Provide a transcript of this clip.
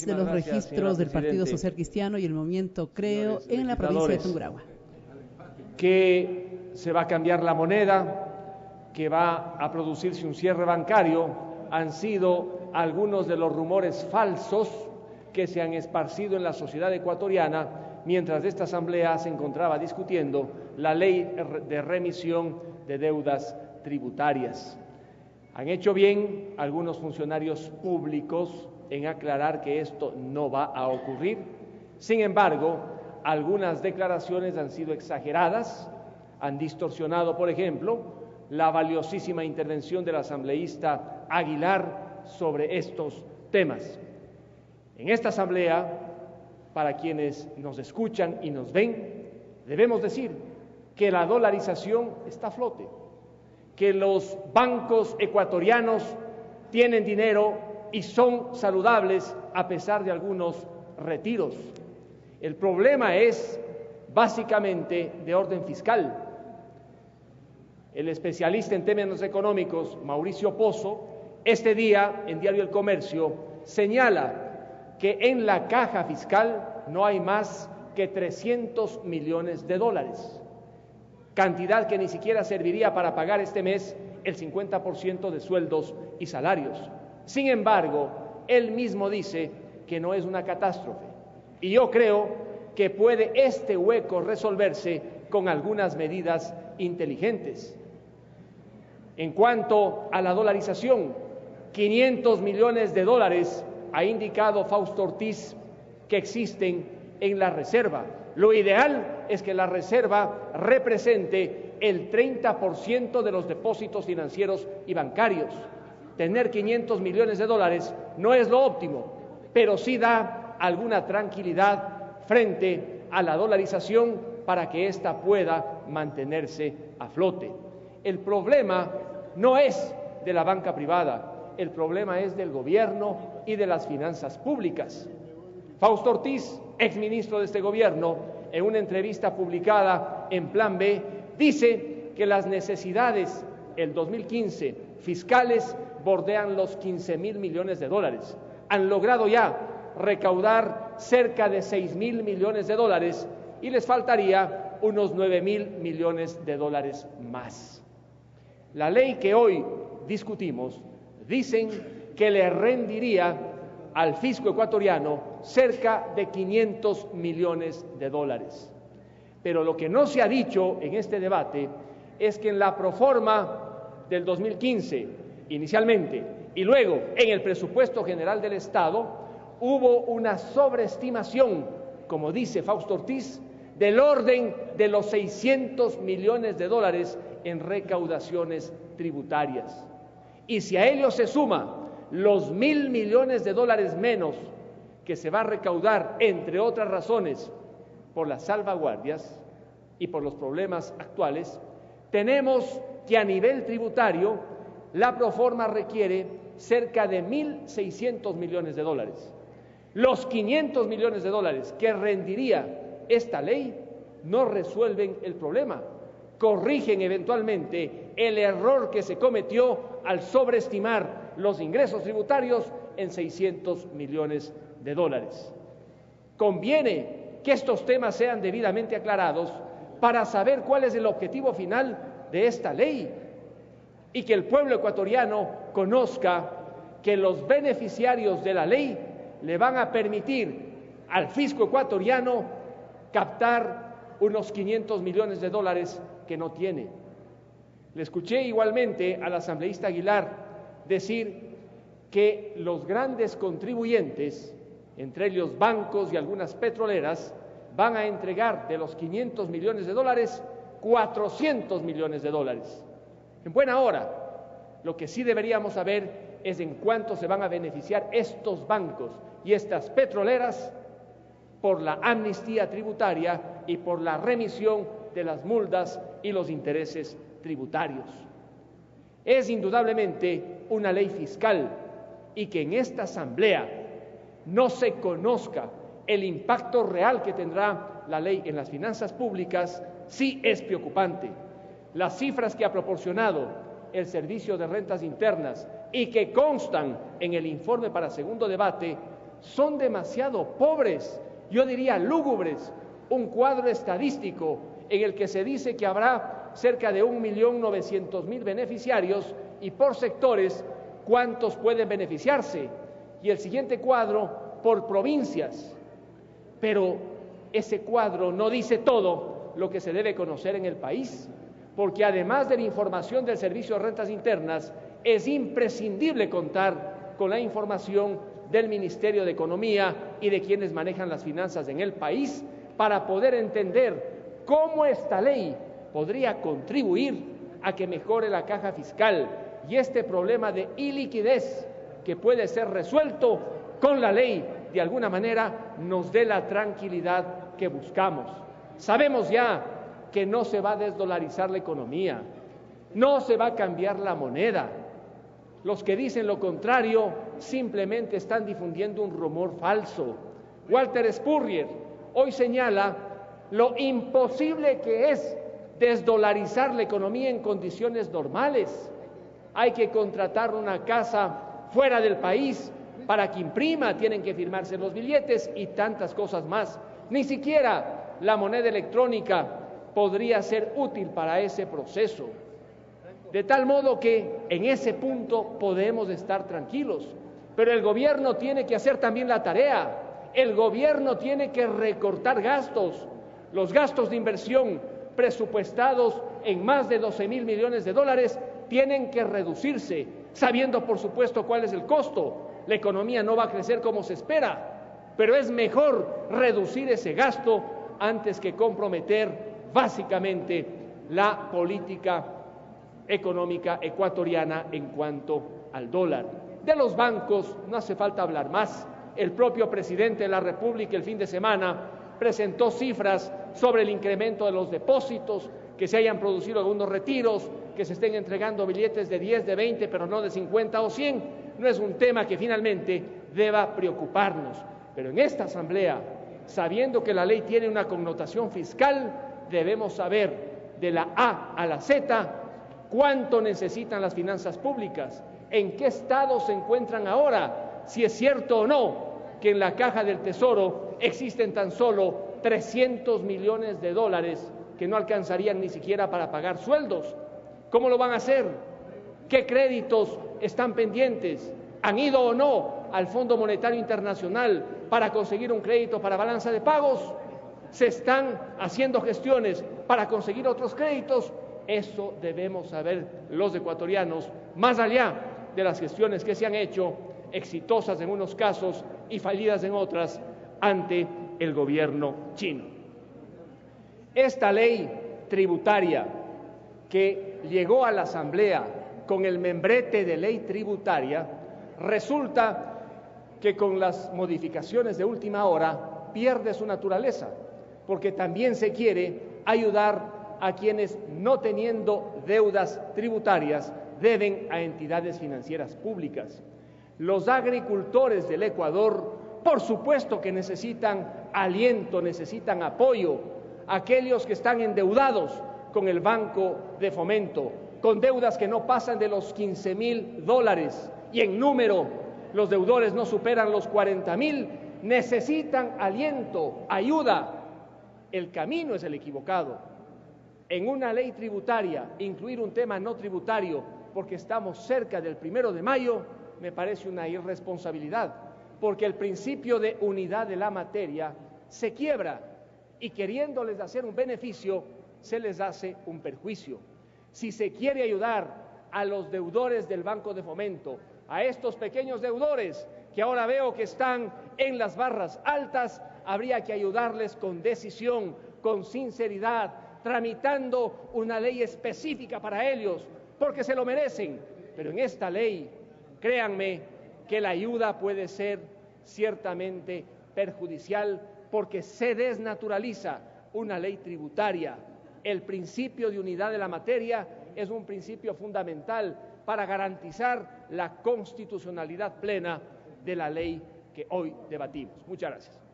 de los registros del Partido Social Cristiano y el Movimiento Creo en la provincia de Tungurahua. Que se va a cambiar la moneda, que va a producirse un cierre bancario, han sido algunos de los rumores falsos que se han esparcido en la sociedad ecuatoriana mientras esta asamblea se encontraba discutiendo la ley de remisión de deudas tributarias. Han hecho bien algunos funcionarios públicos en aclarar que esto no va a ocurrir. Sin embargo, algunas declaraciones han sido exageradas, han distorsionado, por ejemplo, la valiosísima intervención del asambleísta Aguilar sobre estos temas. En esta asamblea, para quienes nos escuchan y nos ven, debemos decir que la dolarización está a flote, que los bancos ecuatorianos tienen dinero y son saludables a pesar de algunos retiros. El problema es básicamente de orden fiscal. El especialista en términos económicos, Mauricio Pozo, este día en Diario El Comercio señala que en la caja fiscal no hay más que 300 millones de dólares, cantidad que ni siquiera serviría para pagar este mes el 50% de sueldos y salarios. Sin embargo, él mismo dice que no es una catástrofe, y yo creo que puede este hueco resolverse con algunas medidas inteligentes. En cuanto a la dolarización, 500 millones de dólares ha indicado Fausto Ortiz que existen en la reserva. Lo ideal es que la reserva represente el 30% de los depósitos financieros y bancarios. Tener 500 millones de dólares no es lo óptimo, pero sí da alguna tranquilidad frente a la dolarización para que ésta pueda mantenerse a flote. El problema no es de la banca privada, el problema es del gobierno y de las finanzas públicas. Fausto Ortiz, exministro de este gobierno, en una entrevista publicada en Plan B, dice que las necesidades el 2015 fiscales bordean los 15.000 millones de dólares. Han logrado ya recaudar cerca de 6.000 millones de dólares y les faltaría unos 9.000 millones de dólares más. La ley que hoy discutimos dicen que le rendiría al fisco ecuatoriano cerca de 500 millones de dólares. Pero lo que no se ha dicho en este debate es que en la proforma del 2015, inicialmente, y luego en el presupuesto general del Estado, hubo una sobreestimación, como dice Fausto Ortiz, del orden de los 600 millones de dólares en recaudaciones tributarias. Y si a ello se suma los 1.000 millones de dólares menos que se va a recaudar, entre otras razones, por las salvaguardias y por los problemas actuales, tenemos que a nivel tributario la proforma requiere cerca de 1.600 millones de dólares. Los 500 millones de dólares que rendiría esta ley no resuelven el problema, corrigen eventualmente el error que se cometió al sobreestimar los ingresos tributarios en 600 millones de dólares. Conviene que estos temas sean debidamente aclarados para saber cuál es el objetivo final de esta ley y que el pueblo ecuatoriano conozca que los beneficiarios de la ley le van a permitir al fisco ecuatoriano captar unos 500 millones de dólares que no tiene. Le escuché igualmente al asambleísta Aguilar decir que los grandes contribuyentes, entre ellos bancos y algunas petroleras, van a entregar de los 500 millones de dólares 400 millones de dólares. En buena hora, lo que sí deberíamos saber es en cuánto se van a beneficiar estos bancos y estas petroleras por la amnistía tributaria y por la remisión de las multas y los intereses tributarios. Es indudablemente una ley fiscal y que en esta asamblea no se conozca el impacto real que tendrá la ley en las finanzas públicas sí es preocupante. Las cifras que ha proporcionado el Servicio de Rentas Internas y que constan en el informe para segundo debate son demasiado pobres, yo diría lúgubres, un cuadro estadístico en el que se dice que habrá cerca de 1.900.000 beneficiarios y por sectores cuántos pueden beneficiarse, y el siguiente cuadro por provincias, pero ese cuadro no dice todo lo que se debe conocer en el país, porque además de la información del Servicio de Rentas Internas, es imprescindible contar con la información del Ministerio de Economía y de quienes manejan las finanzas en el país para poder entender cómo esta ley podría contribuir a que mejore la caja fiscal y este problema de iliquidez que puede ser resuelto con la ley, de alguna manera nos dé la tranquilidad que buscamos. Sabemos ya que no se va a desdolarizar la economía, no se va a cambiar la moneda. Los que dicen lo contrario simplemente están difundiendo un rumor falso. Walter Spurrier hoy señala lo imposible que es desdolarizar la economía en condiciones normales. Hay que contratar una casa fuera del país para que imprima, tienen que firmarse los billetes y tantas cosas más. Ni siquiera la moneda electrónica podría ser útil para ese proceso. De tal modo que en ese punto podemos estar tranquilos, pero el gobierno tiene que hacer también la tarea. El gobierno tiene que recortar gastos. Los gastos de inversión presupuestados en más de 12.000 millones de dólares tienen que reducirse, sabiendo por supuesto cuál es el costo. La economía no va a crecer como se espera, pero es mejor reducir ese gasto antes que comprometer básicamente la política económica ecuatoriana en cuanto al dólar. De los bancos no hace falta hablar más. El propio presidente de la República el fin de semana presentó cifras sobre el incremento de los depósitos, que se hayan producido algunos retiros, que se estén entregando billetes de 10, de 20, pero no de 50 o 100. No es un tema que finalmente deba preocuparnos. Pero en esta asamblea, sabiendo que la ley tiene una connotación fiscal, debemos saber de la A a la Z cuánto necesitan las finanzas públicas, en qué estado se encuentran ahora, si es cierto o no que en la caja del Tesoro existen tan solo 300 millones de dólares que no alcanzarían ni siquiera para pagar sueldos. ¿Cómo lo van a hacer? ¿Qué créditos están pendientes? ¿Han ido o no al Fondo Monetario Internacional para conseguir un crédito para balanza de pagos? ¿Se están haciendo gestiones para conseguir otros créditos? Eso debemos saber los ecuatorianos, más allá de las gestiones que se han hecho, exitosas en unos casos y fallidas en otras, ante el gobierno chino. Esta ley tributaria que llegó a la Asamblea con el membrete de ley tributaria, resulta que con las modificaciones de última hora pierde su naturaleza, porque también se quiere ayudar a quienes, no teniendo deudas tributarias, deben a entidades financieras públicas. Los agricultores del Ecuador, por supuesto que necesitan aliento, necesitan apoyo. Aquellos que están endeudados con el Banco de Fomento, con deudas que no pasan de los 15.000 dólares y en número los deudores no superan los 40.000, necesitan aliento, ayuda. El camino es el equivocado. En una ley tributaria, incluir un tema no tributario porque estamos cerca del 1 de mayo, me parece una irresponsabilidad, porque el principio de unidad de la materia se quiebra y queriéndoles hacer un beneficio, se les hace un perjuicio. Si se quiere ayudar a los deudores del Banco de Fomento, a estos pequeños deudores que ahora veo que están en las barras altas, habría que ayudarles con decisión, con sinceridad, tramitando una ley específica para ellos, porque se lo merecen. Pero en esta ley, créanme que la ayuda puede ser ciertamente perjudicial, porque se desnaturaliza una ley tributaria. El principio de unidad de la materia es un principio fundamental para garantizar la constitucionalidad plena de la ley que hoy debatimos. Muchas gracias.